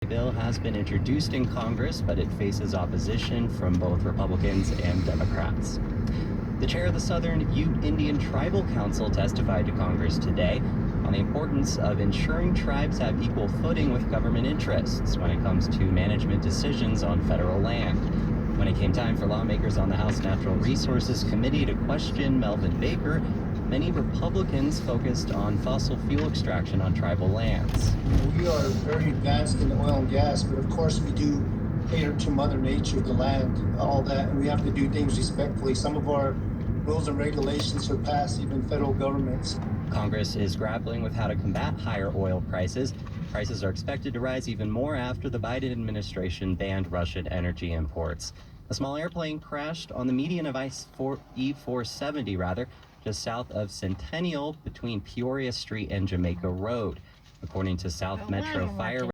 The bill has been introduced in Congress, but it faces opposition from both Republicans and Democrats. The chair of the Southern Ute Indian Tribal Council testified to Congress today on the importance of ensuring tribes have equal footing with government interests when it comes to management decisions on federal land. When it came time for lawmakers on the House Natural Resources Committee to question Melvin Baker, many Republicans focused on fossil fuel extraction on tribal lands. We are very advanced in oil and gas, but of course we do cater to Mother Nature, the land, all that, and we have to do things respectfully. Some of our rules and regulations surpass even federal governments. Congress is grappling with how to combat higher oil prices. Prices are expected to rise even more after the Biden administration banned Russian energy imports. A small airplane crashed on the median of E-470, just south of Centennial between Peoria Street and Jamaica Road. According to South Metro Fire